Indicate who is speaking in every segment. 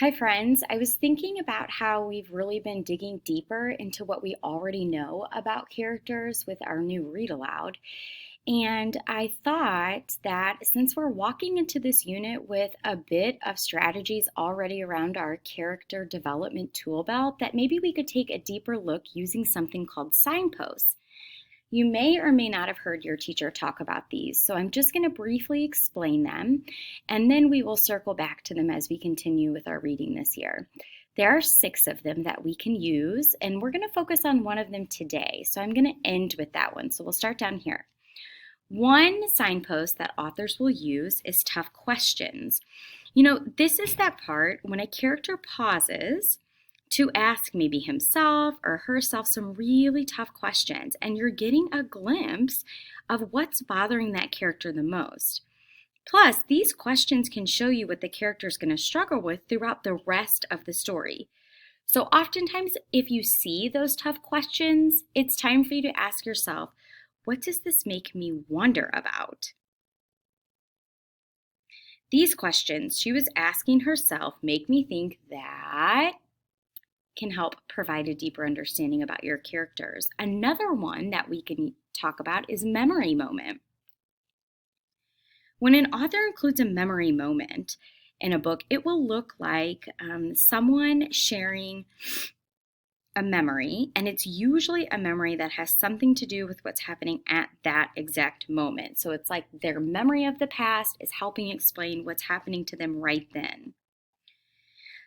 Speaker 1: Hi, friends. I was thinking about how we've really been digging deeper into what we already know about characters with our new read aloud. And I thought that since we're walking into this unit with a bit of strategies already around our character development tool belt, that maybe we could take a deeper look using something called signposts. You may or may not have heard your teacher talk about these, so I'm just going to briefly explain them, and then we will circle back to them as we continue with our reading this year. There are 6 of them that we can use, and we're going to focus on one of them today, so I'm going to end with that one. So we'll start down here. One signpost that authors will use is tough questions. This is that part when a character pauses to ask maybe himself or herself some really tough questions, and you're getting a glimpse of what's bothering that character the most. Plus, these questions can show you what the character is going to struggle with throughout the rest of the story. So oftentimes, if you see those tough questions, it's time for you to ask yourself, what does this make me wonder about? These questions she was asking herself make me think that can help provide a deeper understanding about your characters. Another one that we can talk about is memory moment. When an author includes a memory moment in a book, it will look like someone sharing a memory, and it's usually a memory that has something to do with what's happening at that exact moment. So it's like their memory of the past is helping explain what's happening to them right then.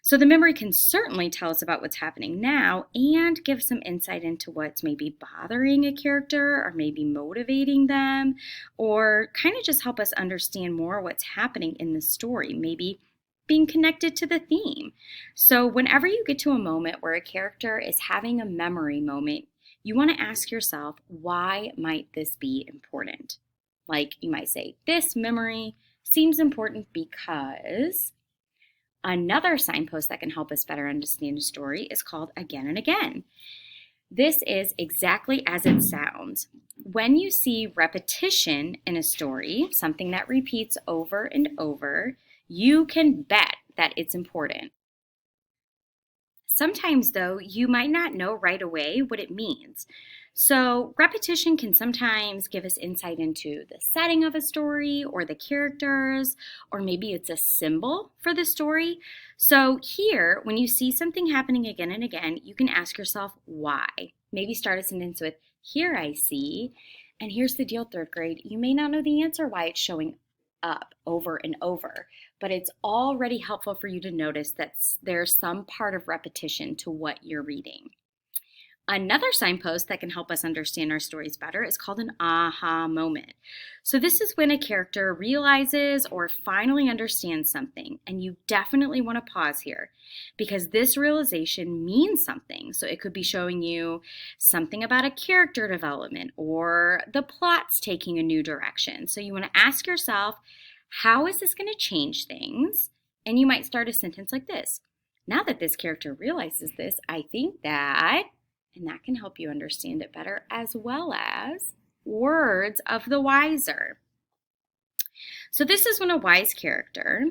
Speaker 1: So the memory can certainly tell us about what's happening now and give some insight into what's maybe bothering a character or maybe motivating them, or kind of just help us understand more what's happening in the story, maybe being connected to the theme. So whenever you get to a moment where a character is having a memory moment, you want to ask yourself, why might this be important? Like you might say, this memory seems important because. Another signpost that can help us better understand a story is called Again and Again. This is exactly as it sounds. When you see repetition in a story, something that repeats over and over, you can bet that it's important. Sometimes, though, you might not know right away what it means. So, repetition can sometimes give us insight into the setting of a story or the characters, or maybe it's a symbol for the story. So, here, when you see something happening again and again, you can ask yourself why. Maybe start a sentence with, here I see, and here's the deal, third grade. You may not know the answer why it's showing up over and over, but it's already helpful for you to notice that there's some part of repetition to what you're reading. Another signpost that can help us understand our stories better is called an aha moment. So this is when a character realizes or finally understands something, and you definitely want to pause here because this realization means something. So it could be showing you something about a character development or the plot's taking a new direction. So you want to ask yourself, how is this going to change things? And you might start a sentence like this. Now that this character realizes this, I think that, and that can help you understand it better, as well as words of the wiser. So this is when a wise character,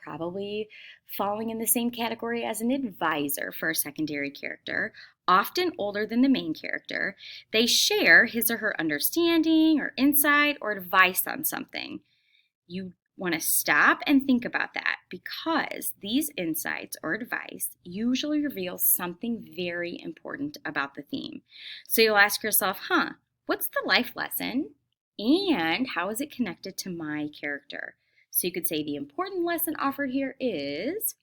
Speaker 1: probably falling in the same category as an advisor for a secondary character, often older than the main character, they share his or her understanding or insight or advice on something. You want to stop and think about that because these insights or advice usually reveal something very important about the theme. So you'll ask yourself, what's the life lesson and how is it connected to my character? So you could say the important lesson offered here is,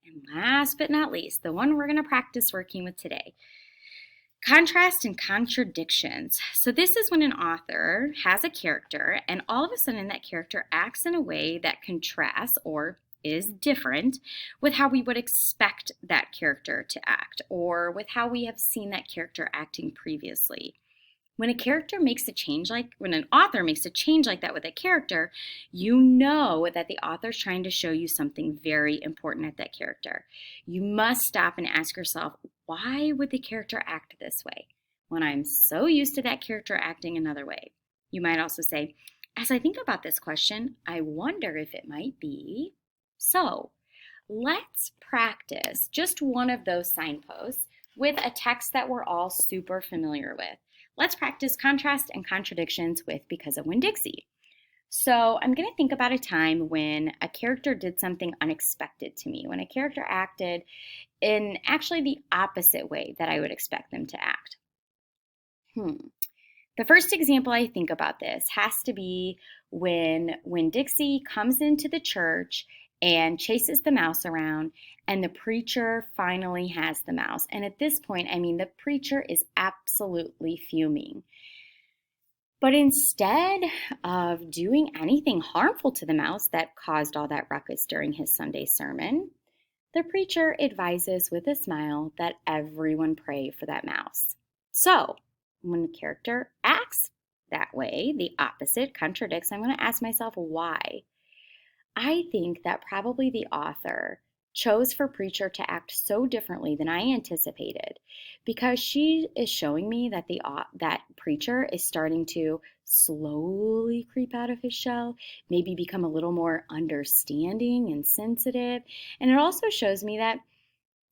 Speaker 1: and last but not least, the one we're going to practice working with today, contrast and contradictions. So this is when an author has a character and all of a sudden that character acts in a way that contrasts or is different with how we would expect that character to act or with how we have seen that character acting previously. When an author makes a change like that with a character, you know that the author's trying to show you something very important at that character. You must stop and ask yourself, why would the character act this way when I'm so used to that character acting another way? You might also say, as I think about this question, I wonder if it might be so. Let's practice just one of those signposts with a text that we're all super familiar with. Let's practice contrast and contradictions with Because of Winn-Dixie. So I'm going to think about a time when a character did something unexpected to me, when a character acted in actually the opposite way that I would expect them to act. The first example I think about this has to be when Winn-Dixie comes into the church and chases the mouse around, and the preacher finally has the mouse. And at this point, I mean, the preacher is absolutely fuming. But instead of doing anything harmful to the mouse that caused all that ruckus during his Sunday sermon, the preacher advises with a smile that everyone pray for that mouse. So, when the character acts that way, the opposite contradicts, I'm going to ask myself why. I think that probably the author chose for preacher to act so differently than I anticipated because she is showing me that that preacher is starting to slowly creep out of his shell, maybe become a little more understanding and sensitive. And it also shows me that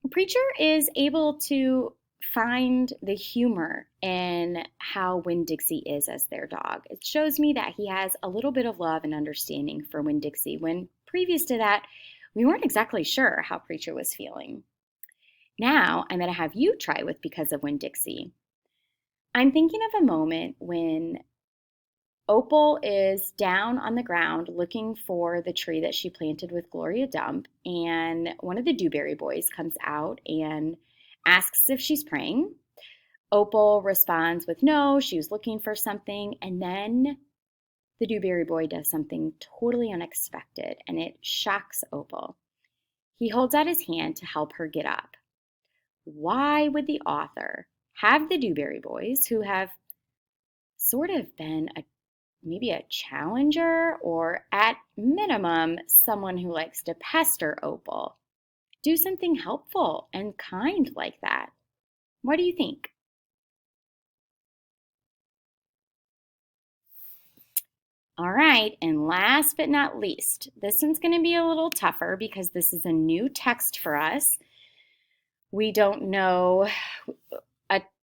Speaker 1: the preacher is able to find the humor in how Winn-Dixie is as their dog. It shows me that he has a little bit of love and understanding for Winn-Dixie when previous to that, we weren't exactly sure how preacher was feeling. Now, I'm going to have you try with Because of Winn-Dixie. I'm thinking of a moment when Opal is down on the ground looking for the tree that she planted with Gloria Dump, and one of the Dewberry Boys comes out and asks if she's praying. Opal responds with no, she was looking for something, and then the Dewberry Boy does something totally unexpected, and it shocks Opal. He holds out his hand to help her get up. Why would the author have the Dewberry Boys, who have sort of been maybe a challenger or at minimum someone who likes to pester Opal, do something helpful and kind like that? What do you think? All right, and last but not least, this one's going to be a little tougher because this is a new text for us. We don't know,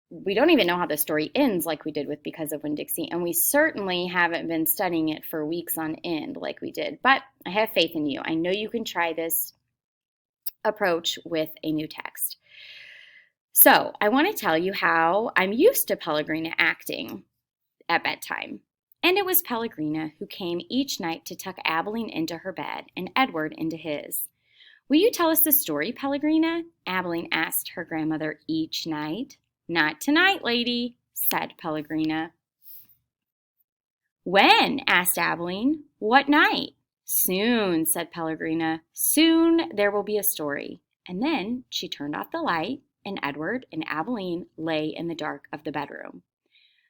Speaker 1: we don't even know how the story ends like we did with Because of Winn-Dixie, and we certainly haven't been studying it for weeks on end like we did, but I have faith in you. I know you can try this approach with a new text. So I want to tell you how I'm used to Pellegrina acting at bedtime. And it was Pellegrina who came each night to tuck Abilene into her bed and Edward into his. Will you tell us the story, Pellegrina? Abilene asked her grandmother each night. Not tonight, lady, said Pellegrina. When? Asked Abilene. What night? Soon, said Pellegrina. Soon there will be a story. And then she turned off the light, and Edward and Abilene lay in the dark of the bedroom.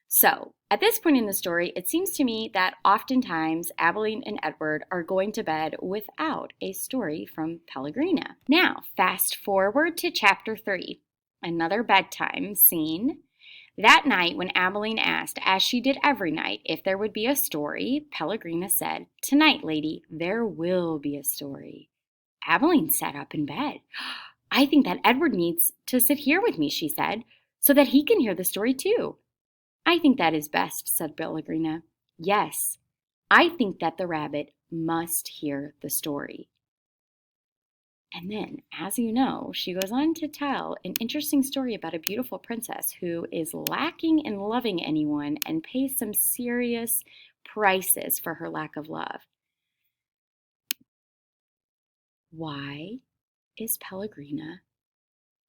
Speaker 1: So, at this point in the story, it seems to me that oftentimes Abilene and Edward are going to bed without a story from Pellegrina. Now, fast forward to chapter 3, another bedtime scene. That night, when Abilene asked, as she did every night, if there would be a story, Pellegrina said, "Tonight, lady, there will be a story." Abilene sat up in bed. "I think that Edward needs to sit here with me," she said, "so that he can hear the story too." "I think that is best," said Pellegrina. "Yes, I think that the rabbit must hear the story." And then, as you know, she goes on to tell an interesting story about a beautiful princess who is lacking in loving anyone and pays some serious prices for her lack of love. Why is Pellegrina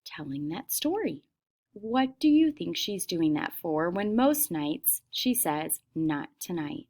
Speaker 1: telling that story? What do you think she's doing that for when most nights she says, "Not tonight"?